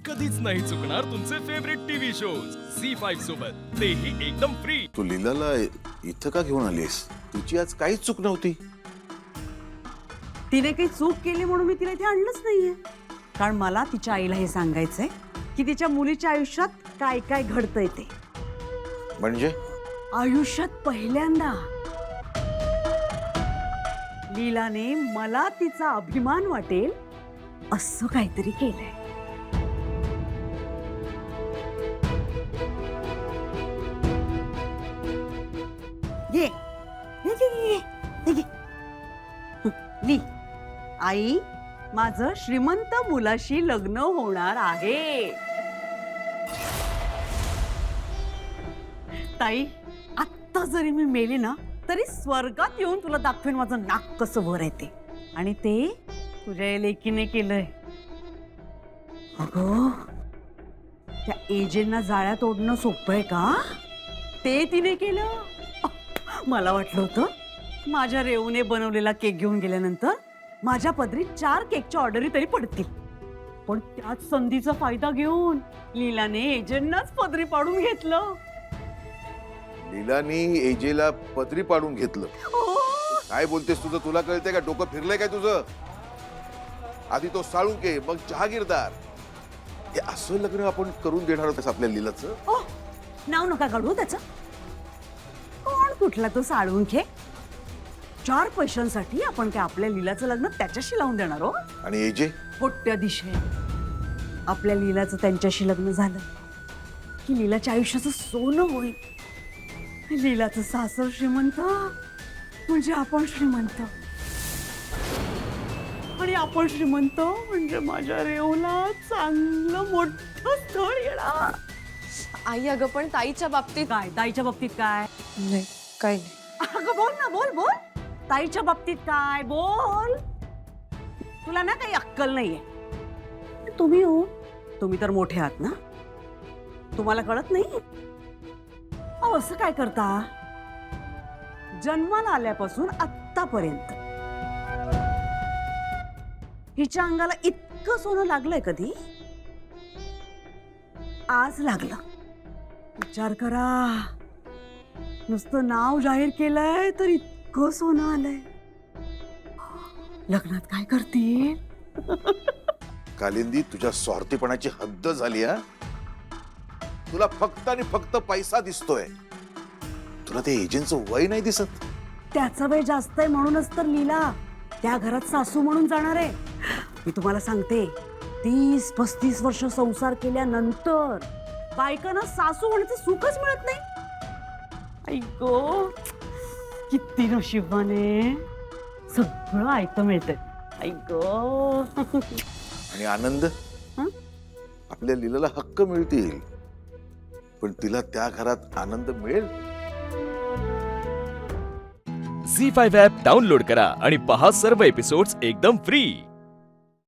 कधीच नाही चुकणार तुमचे फेवरेट टीव्ही शोज C5 सोबत, तेही एकदम फ्री. तू लीलाला इथं का घेऊन आलीस? तिची आज काहीच चूक नव्हती. तिने काही चूक केली म्हणून मी तिला इथे आणलंच नाहीये. कारण मला तिच्या आईला हे सांगायचंय की तिच्या मुलीच्या आयुष्यात काय काय घडतंय ते. म्हणजे आयुष्यात पहिल्यांदा लीलाने मला तिचा अभिमान वाटेल असं काहीतरी केलंय. ये ये ये ये ये. ली, आई, माझं श्रीमंत मुलाशी लग्न होणार आहे. ताई, आत्ता जरी मी मेली ना तरी स्वर्गात येऊन तुला दाखवेन माझं नाक कसं वर येते. आणि ते तुझ्या लेकीने केलंय. अगं, त्या एजेंना जाळ्यात ओढणं सोपं आहे का? ते तिने केलं. मला वाटलं होतं माझ्या रेवूने बनवलेला केक घेऊन गेल्यानंतर माझ्या पदरी 4 केकच्या ऑर्डरी तरी पडतील. पण त्याच संधीचा फायदा घेऊन लीलाने एजंटनाच पदरी पाडून घेतलं. लीलानी एजेला पदरी पाडून घेतलं? ओ, काय बोलतेस? तुझं तुला कळतंय का? डोकं फिरलंय काय तुझं? आधी तो साळुंके, मग जहागीरदार. हे असं लग्न आपण करून देणार होतस आपल्या लीलाचं? ओ, नाव नका काढू त्याचं. कोण कुठला तो साळुंखे? 4 पैशांसाठी आपण काय आपल्या लीलाचं लग्न त्याच्याशी लावून देणार हो? आणि एजे? कोट्या दिशे आपल्या लीलाचं त्यांच्याशी लग्न झालं की लीलाच्या आयुष्याचं सोनं होईल. लीलाचं सासर श्रीमंत म्हणजे आपण श्रीमंत, आणि आपण श्रीमंत म्हणजे माझ्या रेवला चांगलं मोठं स्थळ येणार. आई अगं पण ताईच्या बाबतीत काय ताईच्या बाबतीत काय? नाही काही नाही. अगं बोल ना, बोल बोल. ताईच्या बाबतीत काय बोल. तुला ना काही अक्कल नाहीये. तुम्ही हो, तुम्ही तर मोठे आहात ना, तुम्हाला कळत नाही? अहो, असं काय करता? जन्माला आल्यापासून आत्तापर्यंत हिच्या अंगाला इतकं सोनं लागलंय कधी? आज लागलं. विचार करा, नुसतं नाव जाहीर केलंय तर इतकं सोनं आलंय. लग्नात काय करतील? कालिंदी, तुझ्या स्वार्थीपणाची हद्द झाली. हा, तुला फक्त आणि फक्त पैसा दिसतोय. तुला ते एजंटचं वय नाही दिसत. त्याचा वय जास्त आहे म्हणूनच तर लीला त्या घरात सासू म्हणून जाणार आहे. मी तुम्हाला सांगते, 30-35 वर्ष संसार केल्यानंतर बायकांना सासू होण्याचं सुखच मिळत नाही. आई गो, किती नशिबाने सगळं ऐकतं मिळतंय. आई गो. आणि आनंद? आपल्या लीलाला हक्क मिळतील, पण तिला त्या घरात आनंद मिळेल? C5 ॲप डाउनलोड करा आणि पहा सर्व एपिसोड्स एकदम फ्री.